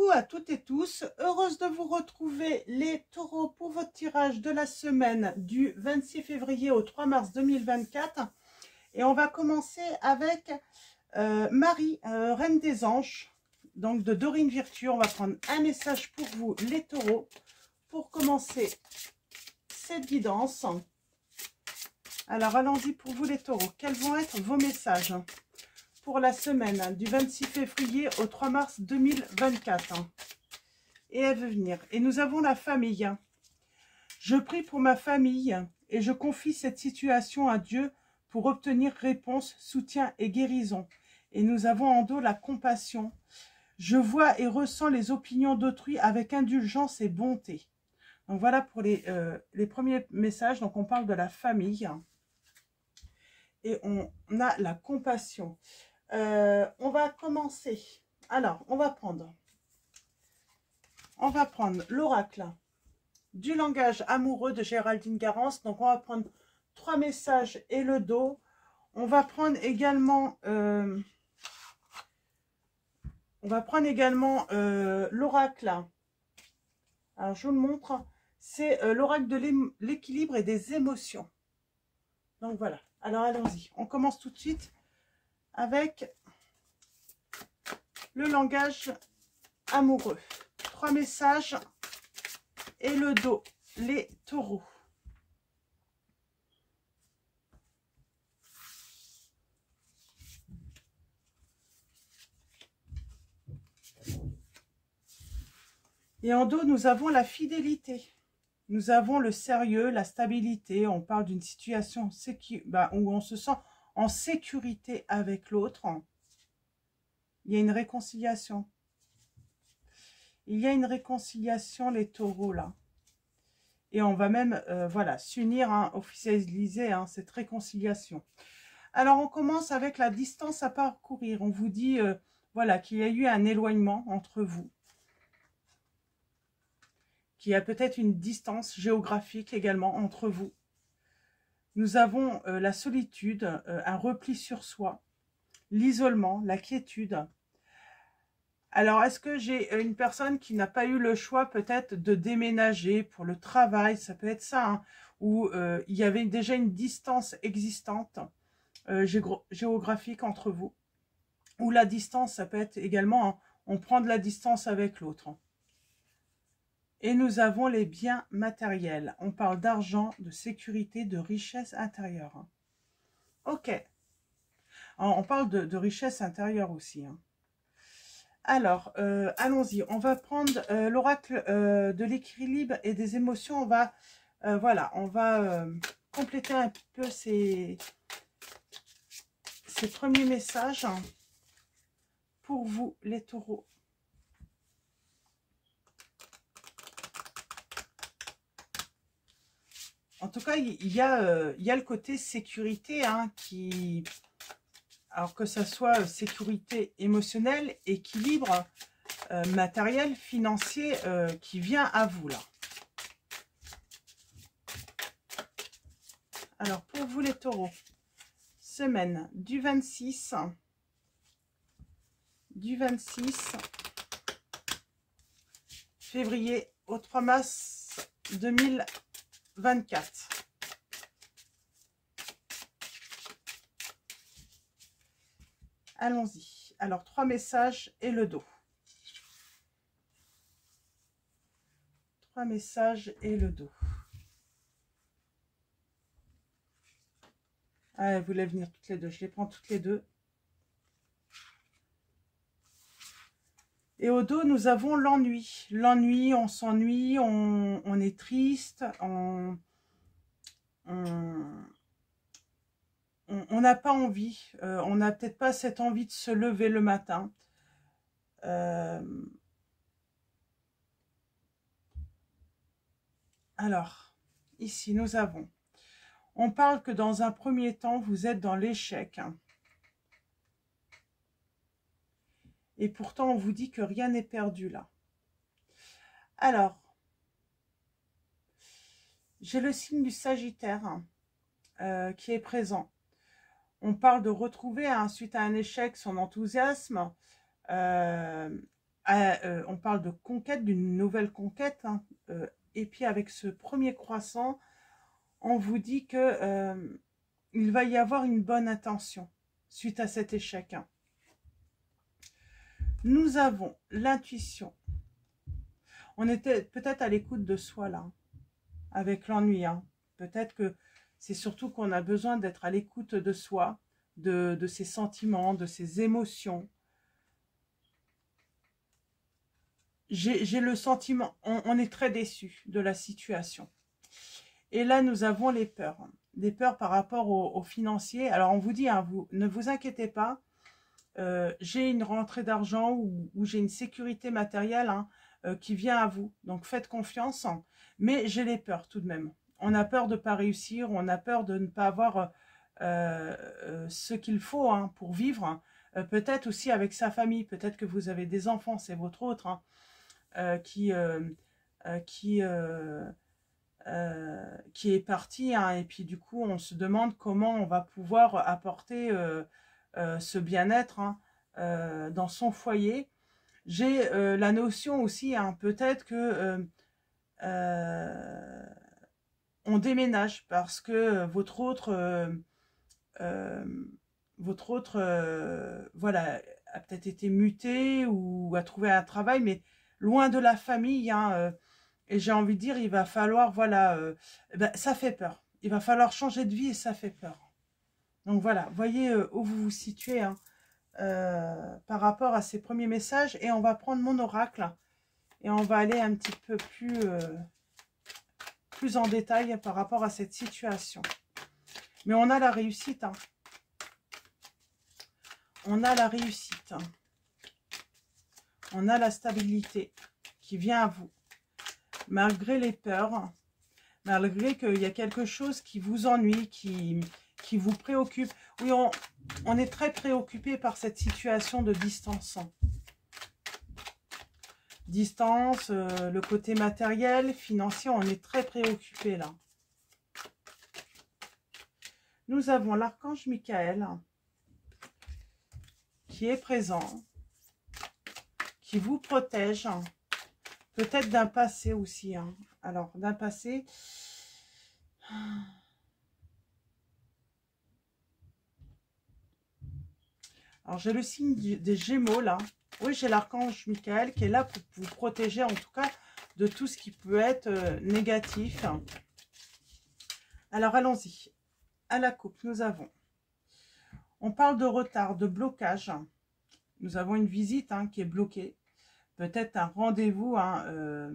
Coucou à toutes et tous, heureuse de vous retrouver les taureaux pour votre tirage de la semaine du 26 février au 3 mars 2024. Et on va commencer avec Marie, Reine des Anges, donc de Dorine Virtue. On va prendre un message pour vous les taureaux pour commencer cette guidance. Alors allons-y pour vous les taureaux, quels vont être vos messages pour la semaine du 26 février au 3 mars 2024. Et elle veut venir. Et nous avons la famille. Je prie pour ma famille et je confie cette situation à Dieu pour obtenir réponse, soutien et guérison. Et nous avons en dos la compassion. Je vois et ressens les opinions d'autrui avec indulgence et bonté. Donc voilà pour les premiers messages. Donc on parle de la famille. Et on a la compassion. On va commencer. Alors, on va prendre l'oracle du langage amoureux de Géraldine Garance. Donc, on va prendre 3 messages et le dos. On va prendre également, l'oracle. Alors, je vous le montre. C'est l'oracle de l'équilibre et des émotions. Donc, voilà. Alors, allons-y. On commence tout de suite avec le langage amoureux. 3 messages et le dos, les taureaux. Et en dos, nous avons la fidélité. Nous avons le sérieux, la stabilité. On parle d'une situation où on se sent en sécurité avec l'autre. Il y a une réconciliation. Il y a une réconciliation, les taureaux, là. Et on va même, s'unir, officialiser cette réconciliation. Alors, on commence avec la distance à parcourir. On vous dit, qu'il y a eu un éloignement entre vous. Qu'il y a peut-être une distance géographique également entre vous. Nous avons la solitude, un repli sur soi, l'isolement, la quiétude. Alors, est-ce que j'ai une personne qui n'a pas eu le choix peut-être de déménager pour le travail? Ça peut être ça, où il y avait déjà une distance existante géographique entre vous. Ou la distance, ça peut être également, on prend de la distance avec l'autre. Et nous avons les biens matériels. On parle d'argent, de sécurité, de richesse intérieure. Ok. Alors, on parle de richesse intérieure aussi. Alors, allons-y. On va prendre l'oracle de l'équilibre et des émotions. On va, compléter un peu ces premiers messages pour vous, les taureaux. En tout cas, il y a le côté sécurité qui... Alors que ça soit sécurité émotionnelle, équilibre matériel, financier qui vient à vous là. Alors pour vous les taureaux, semaine du 26 février au 3 mars 2024. Allons-y. Alors, 3 messages et le dos. 3 messages et le dos. Ah, elles voulaient venir toutes les deux. Je les prends toutes les deux. Et au dos, nous avons l'ennui. L'ennui, on s'ennuie, on est triste, on n'a pas envie, on n'a peut-être pas cette envie de se lever le matin. Alors, ici, nous avons, on parle que dans un premier temps, vous êtes dans l'échec. Et pourtant, on vous dit que rien n'est perdu là. Alors, j'ai le signe du Sagittaire qui est présent. On parle de retrouver, suite à un échec, son enthousiasme. On parle de conquête, d'une nouvelle conquête, hein, et puis avec ce premier croissant, on vous dit que il va y avoir une bonne intention suite à cet échec. Hein. Nous avons l'intuition. On était peut-être à l'écoute de soi là, avec l'ennui. Hein. Peut-être que c'est surtout qu'on a besoin d'être à l'écoute de soi, de ses sentiments, de ses émotions. J'ai le sentiment, on est très déçu de la situation. Et là, nous avons les peurs. Des peurs par rapport aux financiers. Alors, on vous dit, hein, ne vous inquiétez pas, j'ai une rentrée d'argent ou j'ai une sécurité matérielle hein, qui vient à vous. Donc, faites confiance. Mais j'ai les peurs tout de même. On a peur de ne pas réussir, on a peur de ne pas avoir ce qu'il faut hein, pour vivre. Peut-être aussi avec sa famille, peut-être que vous avez des enfants, c'est votre autre. Hein. Qui est parti hein, et puis du coup on se demande comment on va pouvoir apporter ce bien-être hein, dans son foyer. J'ai la notion aussi hein, peut-être que on déménage parce que votre autre voilà a peut-être été muté ou a trouvé un travail mais loin de la famille hein, et j'ai envie de dire il va falloir voilà ben, ça fait peur, il va falloir changer de vie et ça fait peur. Donc voilà, voyez où vous vous situez hein, par rapport à ces premiers messages et on va prendre mon oracle et on va aller un petit peu plus en détail par rapport à cette situation. Mais on a la réussite hein. On a la réussite, on a la stabilité qui vient à vous, malgré les peurs, malgré qu'il y a quelque chose qui vous ennuie, qui vous préoccupe. Oui, on est très préoccupé par cette situation de distance. Distance, le côté matériel, financier, on est très préoccupé là. Nous avons l'archange Michael qui est présent, qui vous protège, peut-être d'un passé aussi. Hein. Alors, d'un passé... Alors, j'ai le signe des Gémeaux, là. Oui, j'ai l'archange Michael qui est là pour vous protéger, en tout cas, de tout ce qui peut être négatif. Alors, allons-y. À la coupe, nous avons... On parle de retard, de blocage. Nous avons une visite hein, qui est bloquée. Peut-être un rendez-vous. Hein,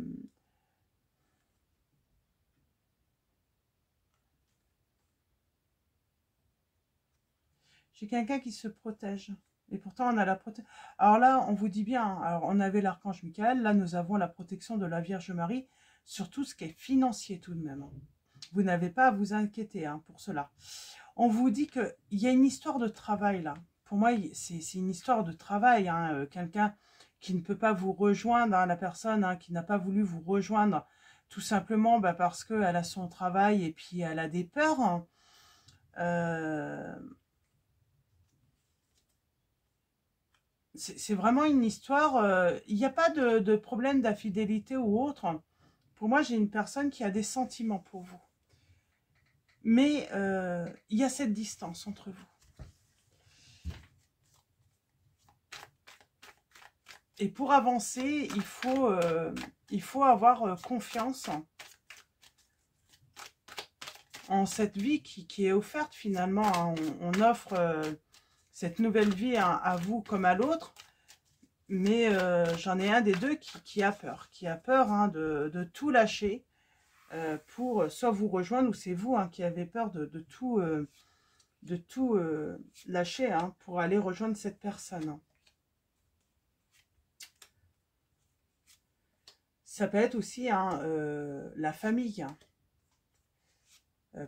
J'ai quelqu'un qui se protège. Et pourtant, on a la protection. Alors là, on vous dit bien. Hein, alors, on avait l'archange Michael. Là, nous avons la protection de la Vierge Marie sur tout ce qui est financier tout de même. Hein. Vous n'avez pas à vous inquiéter hein, pour cela. On vous dit qu'il y a une histoire de travail là. Pour moi, c'est une histoire de travail. Hein. Quelqu'un qui ne peut pas vous rejoindre, hein, la personne hein, qui n'a pas voulu vous rejoindre, tout simplement bah, parce qu'elle a son travail et puis elle a des peurs. Hein. C'est vraiment une histoire. Il n'y a pas de problème d'infidélité ou autre. Pour moi, j'ai une personne qui a des sentiments pour vous. Mais il y a cette distance entre vous. Et pour avancer, il faut avoir confiance en cette vie qui est offerte finalement. Hein. On offre cette nouvelle vie hein, à vous comme à l'autre. Mais j'en ai un des deux qui a peur. Qui a peur hein, de tout lâcher. Pour soit vous rejoindre ou c'est vous hein, qui avez peur de tout lâcher hein, pour aller rejoindre cette personne. Ça peut être aussi hein, la famille. Hein.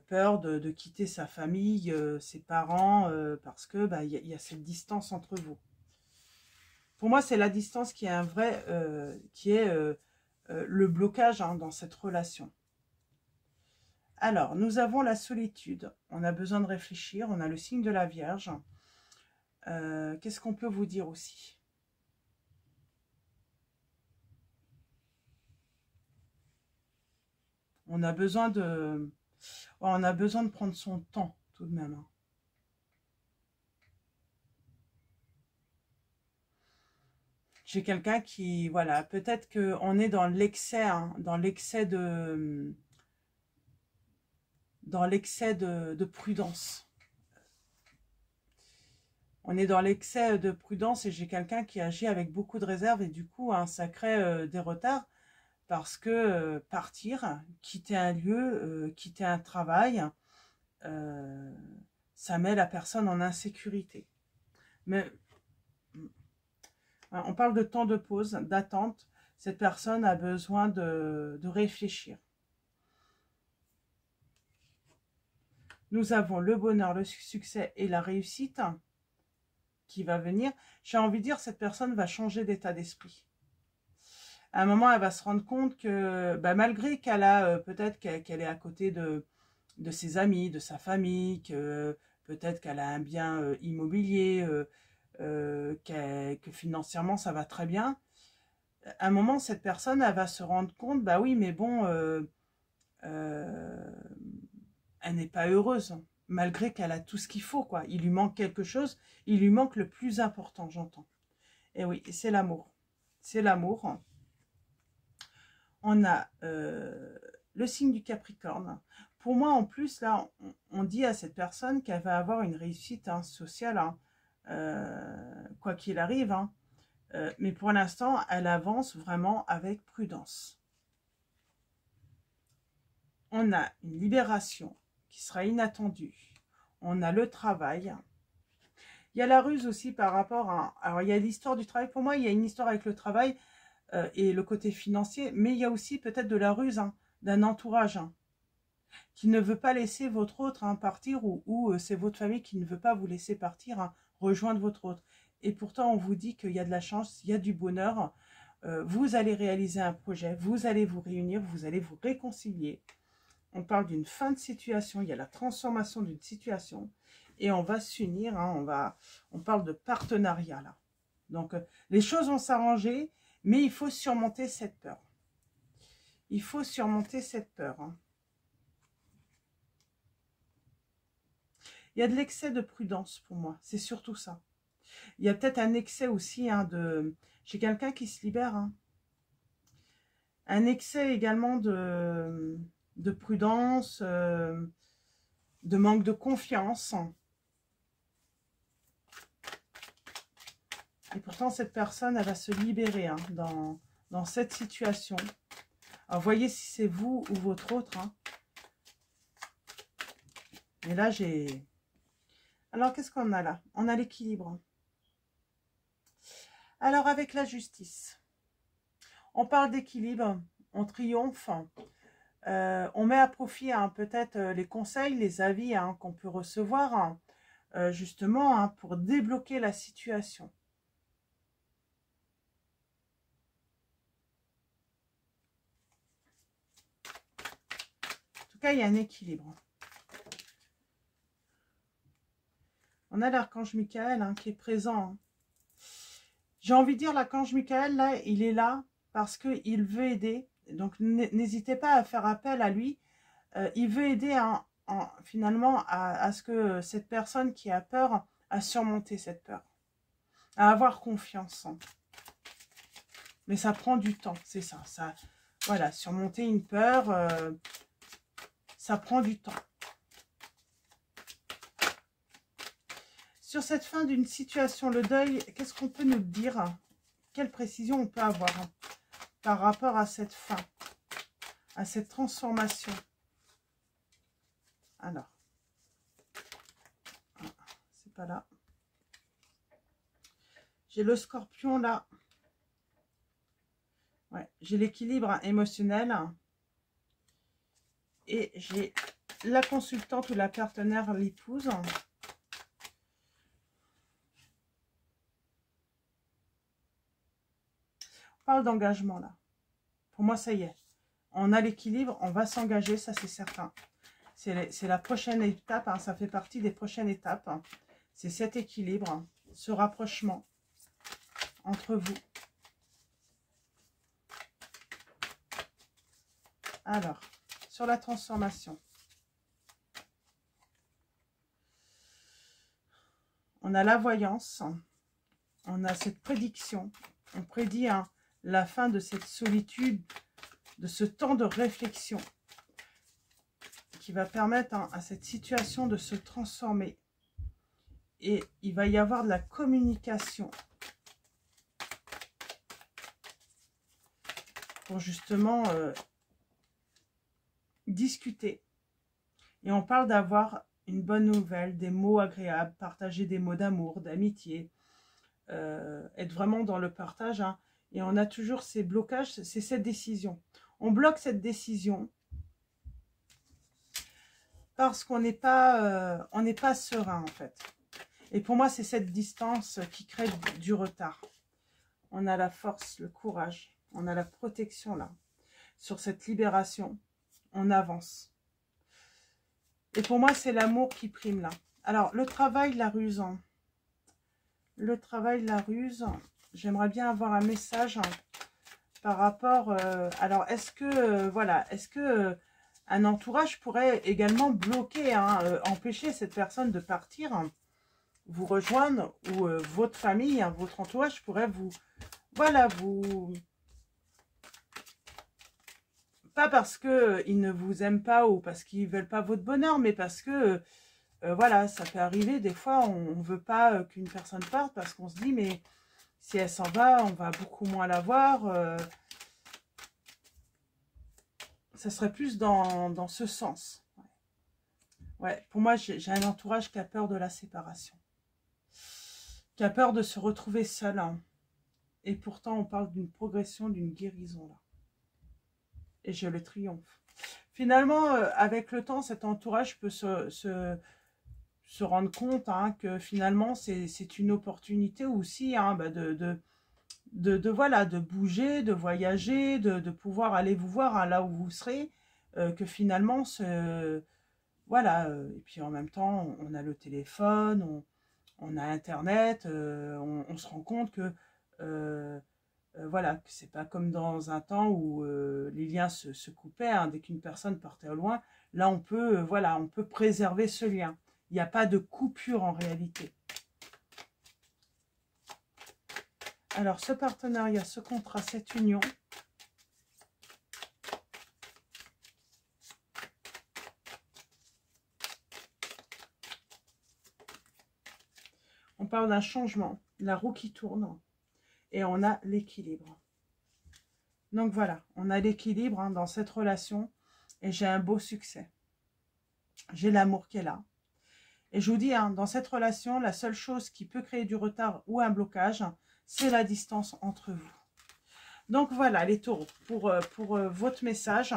Peur de quitter sa famille, ses parents, parce que bah, y a cette distance entre vous. Pour moi, c'est la distance qui est un vrai, qui est le blocage hein, dans cette relation. Alors, nous avons la solitude. On a besoin de réfléchir. On a le signe de la Vierge. Qu'est-ce qu'on peut vous dire aussi? On a besoin de... ouais, on a besoin de prendre son temps, tout de même. Hein. J'ai quelqu'un qui... Voilà, peut-être qu'on est dans l'excès, hein, dans l'excès de... Dans l'excès de prudence. On est dans l'excès de prudence et j'ai quelqu'un qui agit avec beaucoup de réserve et du coup, hein, ça crée des retards parce que partir, quitter un lieu, quitter un travail, ça met la personne en insécurité. Mais on parle de temps de pause, d'attente. Cette personne a besoin de réfléchir. Nous avons le bonheur, le succès et la réussite qui va venir. J'ai envie de dire, cette personne va changer d'état d'esprit. À un moment, elle va se rendre compte que bah, malgré qu'elle a peut-être qu'elle est à côté de ses amis, de sa famille, que peut-être qu'elle a un bien immobilier, que financièrement ça va très bien, à un moment, cette personne, elle va se rendre compte, bah oui, mais bon, elle n'est pas heureuse, hein, malgré qu'elle a tout ce qu'il faut, quoi. Il lui manque quelque chose, il lui manque le plus important, j'entends. Et oui, c'est l'amour. C'est l'amour. On a le signe du Capricorne. Pour moi, en plus, là, on dit à cette personne qu'elle va avoir une réussite hein, sociale, hein, quoi qu'il arrive, hein. Mais pour l'instant, elle avance vraiment avec prudence. On a une libération qui sera inattendue. On a le travail. Il y a la ruse aussi par rapport à... Alors, il y a l'histoire du travail. Pour moi, il y a une histoire avec le travail et le côté financier. Mais il y a aussi peut-être de la ruse hein, d'un entourage hein, qui ne veut pas laisser votre autre hein, partir ou c'est votre famille qui ne veut pas vous laisser partir, hein, rejoindre votre autre. Et pourtant, on vous dit qu'il y a de la chance, il y a du bonheur. Vous allez réaliser un projet, vous allez vous réunir, vous allez vous réconcilier. On parle d'une fin de situation, il y a la transformation d'une situation. Et on va s'unir, hein, on parle de partenariat là. Donc, les choses vont s'arranger, mais il faut surmonter cette peur. Il faut surmonter cette peur. Hein. Il y a de l'excès de prudence pour moi, c'est surtout ça. Il y a peut-être un excès aussi hein, de... J'ai quelqu'un qui se libère. Hein. Un excès également de prudence, de manque de confiance. Et pourtant, cette personne, elle va se libérer hein, dans cette situation. Alors, voyez si c'est vous ou votre autre. Hein. Et là, j'ai... Alors, qu'est-ce qu'on a là? On a l'équilibre. Alors, avec la justice, on parle d'équilibre, on triomphe, on met à profit hein, peut-être les conseils, les avis hein, qu'on peut recevoir, hein, justement, hein, pour débloquer la situation. En tout cas, il y a un équilibre. On a l'archange Michael hein, qui est présent. Hein. J'ai envie de dire, l'archange Michael, là, il est là parce qu'il veut aider. Donc, n'hésitez pas à faire appel à lui. Il veut aider finalement à ce que cette personne qui a peur, à surmonter cette peur. À avoir confiance. Mais ça prend du temps, c'est ça. Voilà, surmonter une peur, ça prend du temps. Sur cette fin d'une situation, le deuil, qu'est-ce qu'on peut nous dire? Quelle précision on peut avoir hein, par rapport à cette fin, à cette transformation? Alors, c'est pas là. J'ai le scorpion là. Ouais, j'ai l'équilibre émotionnel. Et j'ai la consultante ou la partenaire, l'épouse. On parle d'engagement là. Pour moi, ça y est. On a l'équilibre, on va s'engager, ça c'est certain. C'est la prochaine étape, hein, ça fait partie des prochaines étapes. Hein. C'est cet équilibre, hein, ce rapprochement entre vous. Alors, sur la transformation. On a la voyance, on a cette prédiction, on prédit la fin de cette solitude, de ce temps de réflexion qui va permettre à cette situation de se transformer. Et il va y avoir de la communication pour justement discuter. Et on parle d'avoir une bonne nouvelle, des mots agréables, partager des mots d'amour, d'amitié, être vraiment dans le partage. Hein. Et on a toujours ces blocages, c'est cette décision. On bloque cette décision parce qu'on n'est pas, serein en fait. Et pour moi, c'est cette distance qui crée du retard. On a la force, le courage, on a la protection là. Sur cette libération, on avance. Et pour moi, c'est l'amour qui prime là. Alors, le travail, la ruse. Hein. Le travail, la ruse. J'aimerais bien avoir un message par rapport... alors, est-ce que, voilà, est-ce que un entourage pourrait également bloquer, empêcher cette personne de partir, vous rejoindre, ou votre famille, votre entourage pourrait vous... Voilà, vous... Pas parce qu'ils ne vous aiment pas ou parce qu'ils ne veulent pas votre bonheur, mais parce que, voilà, ça peut arriver. Des fois, on ne veut pas qu'une personne parte parce qu'on se dit, mais si elle s'en va, on va beaucoup moins la voir. Ça serait plus dans ce sens. Ouais, pour moi, j'ai un entourage qui a peur de la séparation. Qui a peur de se retrouver seul. Hein. Et pourtant, on parle d'une progression, d'une guérison là. Et je le triomphe. Finalement, avec le temps, cet entourage peut se rendre compte que finalement, c'est une opportunité aussi voilà, de bouger, de voyager, de pouvoir aller vous voir là où vous serez, que finalement, voilà, et puis en même temps, on a le téléphone, on a Internet, on se rend compte que... voilà, que c'est pas comme dans un temps où les liens se coupaient, dès qu'une personne partait au loin. Là, on peut, voilà, on peut préserver ce lien. Il n'y a pas de coupure en réalité. Alors, ce partenariat, ce contrat, cette union, on parle d'un changement, la roue qui tourne. Et on a l'équilibre. Donc voilà, on a l'équilibre dans cette relation. Et j'ai un beau succès. J'ai l'amour qui est là. Et je vous dis, dans cette relation, la seule chose qui peut créer du retard ou un blocage, c'est la distance entre vous. Donc voilà, les taureaux, pour votre message.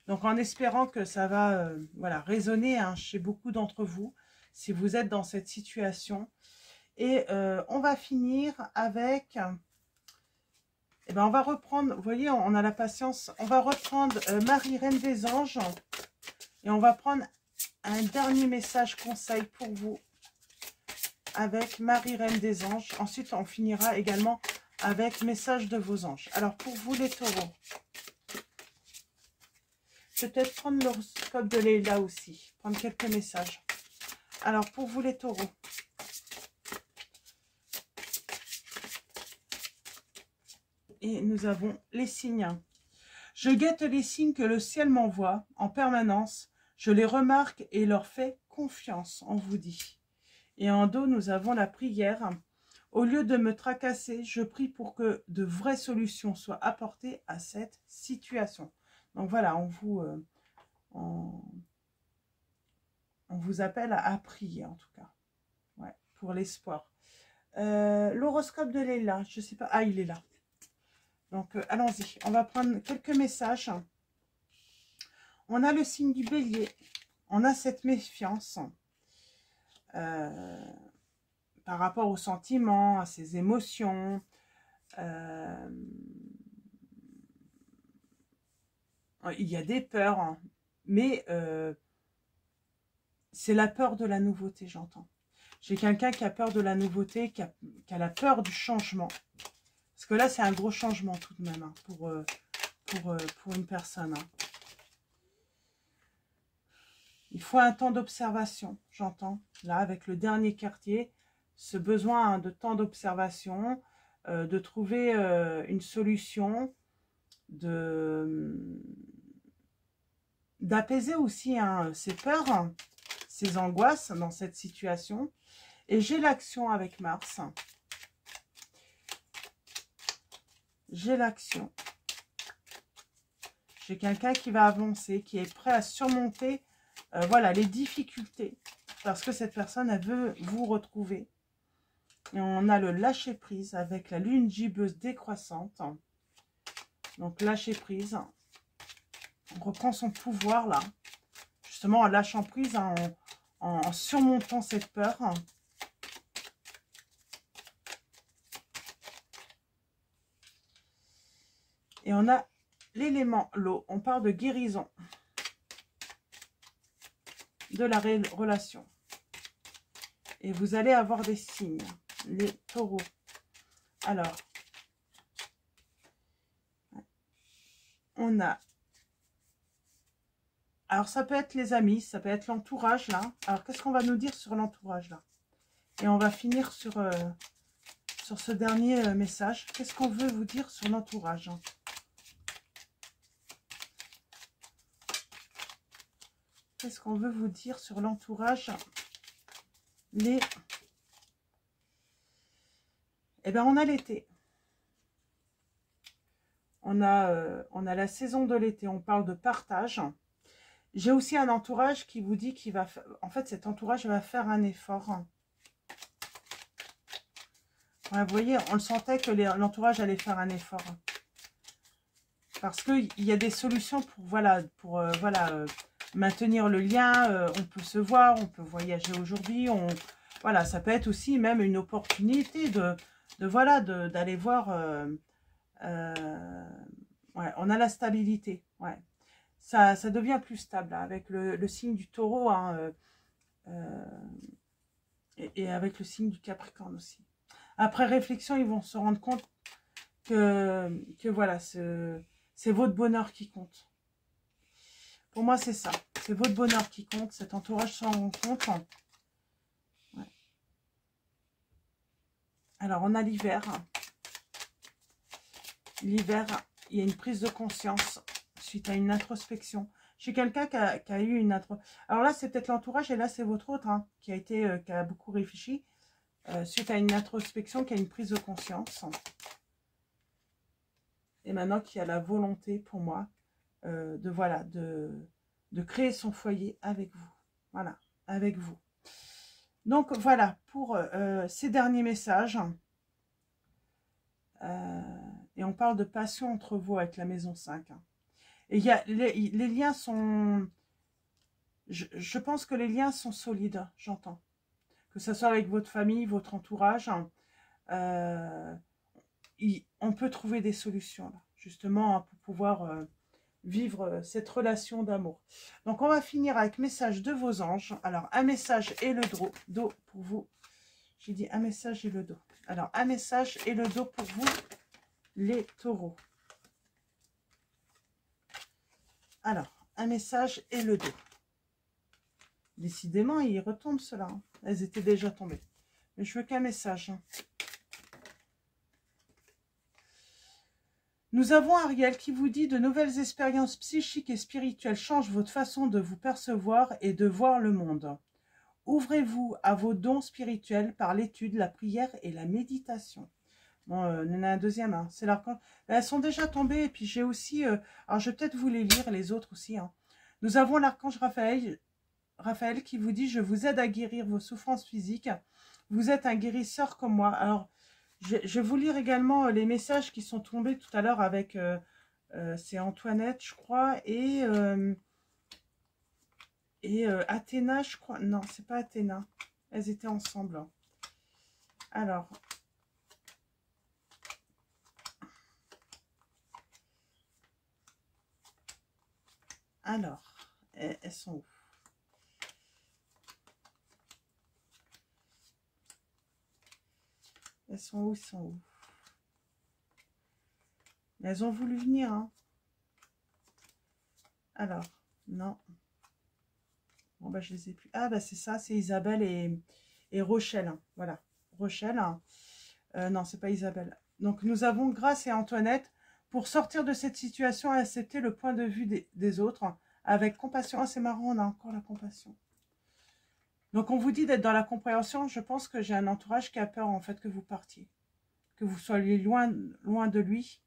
Donc en espérant que ça va voilà, résonner chez beaucoup d'entre vous, si vous êtes dans cette situation. Et on va finir avec... Eh ben, on va reprendre, vous voyez, on a la patience. On va reprendre Marie, Reine des Anges. Et on va prendre un dernier message conseil pour vous avec Marie, Reine des Anges. Ensuite, on finira également avec message de vos anges. Alors, pour vous les taureaux, peut-être prendre l'horoscope de Leila aussi. Prendre quelques messages. Alors, pour vous les taureaux, et nous avons les signes. Je guette les signes que le ciel m'envoie en permanence. Je les remarque et leur fais confiance, on vous dit. Et en dos, nous avons la prière. Au lieu de me tracasser, je prie pour que de vraies solutions soient apportées à cette situation. Donc voilà, on vous appelle à prier en tout cas. Ouais, pour l'espoir. L'horoscope de Leila, je ne sais pas. Ah, il est là. Donc, allons-y. On va prendre quelques messages. On a le signe du bélier. On a cette méfiance par rapport aux sentiments, à ses émotions. Il y a des peurs, mais c'est la peur de la nouveauté, j'entends. J'ai quelqu'un qui a peur de la nouveauté, qui a la peur du changement. Parce que là, c'est un gros changement tout de même pour une personne. Il faut un temps d'observation, j'entends. Là, avec le dernier quartier, ce besoin de temps d'observation, de trouver une solution, d'apaiser aussi ses peurs, ses angoisses dans cette situation. Et j'ai l'action avec Mars. J'ai l'action. J'ai quelqu'un qui va avancer, qui est prêt à surmonter voilà, les difficultés. Parce que cette personne, elle veut vous retrouver. Et on a le lâcher-prise avec la lune gibbeuse décroissante. Donc, lâcher-prise. On reprend son pouvoir, là. Justement, en lâchant prise, hein, en surmontant cette peur. Et on a l'élément l'eau. On parle de guérison de la relation. Et vous allez avoir des signes, les taureaux. Alors, on a... Alors, ça peut être les amis, ça peut être l'entourage, là. Alors, qu'est-ce qu'on va nous dire sur l'entourage, là? Et on va finir sur ce dernier message. Qu'est-ce qu'on veut vous dire sur l'entourage? Qu'est-ce qu'on veut vous dire sur l'entourage? Eh bien, on a l'été. On a la saison de l'été. On parle de partage. J'ai aussi un entourage qui vous dit qu'il va... En fait, cet entourage va faire un effort. Ouais, vous voyez, on le sentait que l'entourage allait faire un effort. Parce qu'il y a des solutions pour, voilà, maintenir le lien. On peut se voir, on peut voyager aujourd'hui. Voilà, ça peut être aussi même une opportunité d'aller voir... ouais, on a la stabilité. Ouais. Ça devient plus stable là, avec le signe du taureau hein, et avec le signe du Capricorne aussi. Après réflexion, ils vont se rendre compte que voilà, c'est votre bonheur qui compte. Pour moi, c'est ça. C'est votre bonheur qui compte. Cet entourage s'en rend compte. Ouais. Alors, on a l'hiver. L'hiver, il y a une prise de conscience suite à une introspection. J'ai quelqu'un qui a eu une introspection. Alors là, c'est peut-être l'entourage et là, c'est votre autre hein, qui a beaucoup réfléchi suite à une introspection, qui a une prise de conscience. Et maintenant, qui a la volonté pour moi de créer son foyer avec vous. Voilà, avec vous. Donc, voilà pour ces derniers messages. Et on parle de passion entre vous avec la maison 5. Hein. Et il y a, les liens sont... Je pense que les liens sont solides, j'entends. Que ce soit avec votre famille, votre entourage. On peut trouver des solutions, là, justement, hein, pour pouvoir vivre cette relation d'amour. Donc, on va finir avec message de vos anges. Alors, un message et le dos pour vous. J'ai dit un message et le dos. Alors, un message et le dos pour vous, les taureaux. Alors, un message et le dos. Décidément, ils retombent ceux-là. Hein. Elles étaient déjà tombées. Mais je veux qu'un message. Hein. Nous avons Ariel qui vous dit « De nouvelles expériences psychiques et spirituelles changent votre façon de vous percevoir et de voir le monde. Ouvrez-vous à vos dons spirituels par l'étude, la prière et la méditation. » Bon, il y en a un deuxième, hein. C'est l'archange. Elles sont déjà tombées, et puis j'ai aussi... alors, je vais peut-être vous les lire, les autres aussi. Hein. Nous avons l'archange Raphaël qui vous dit « Je vous aide à guérir vos souffrances physiques. Vous êtes un guérisseur comme moi. » Alors, je vais vous lire également les messages qui sont tombés tout à l'heure avec... c'est Antoinette, je crois, et Athéna, je crois. Non, c'est pas Athéna. Elles étaient ensemble. Alors... elles sont où? Elles sont où? Elles sont où? Elles ont voulu venir, hein. Alors, non. Bon, bah, je les ai plus. Ah, bah, c'est ça, c'est Isabelle et Rochelle. Hein. Voilà, Rochelle. Hein. Non, c'est pas Isabelle. Donc, nous avons Grâce et Antoinette pour sortir de cette situation et accepter le point de vue des autres avec compassion. Ah, c'est marrant, on a encore la compassion. Donc, on vous dit d'être dans la compréhension. Je pense que j'ai un entourage qui a peur, en fait, que vous partiez. Que vous soyez loin de lui.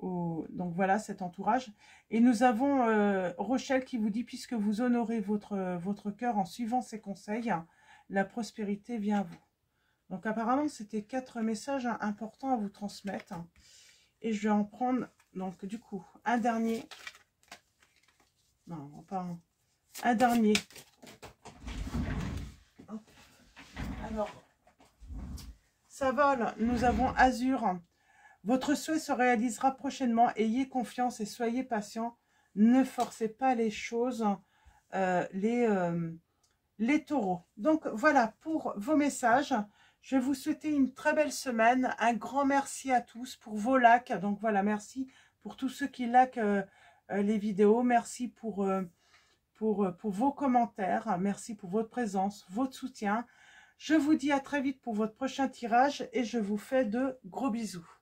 Donc, voilà, cet entourage. Et nous avons Rochelle qui vous dit, puisque vous honorez votre cœur en suivant ses conseils, la prospérité vient à vous. Donc, apparemment, c'était 4 messages importants à vous transmettre. Et je vais en prendre, donc, du coup, un dernier. Non, pas un dernier. Alors, ça vole. Nous avons Azur. Votre souhait se réalisera prochainement. Ayez confiance et soyez patient. Ne forcez pas les choses, les taureaux. Donc, voilà pour vos messages. Je vais vous souhaiter une très belle semaine. Un grand merci à tous pour vos likes. Donc, voilà, merci pour tous ceux qui likent les vidéos. Merci pour vos commentaires. Merci pour votre présence, votre soutien. Je vous dis à très vite pour votre prochain tirage et je vous fais de gros bisous.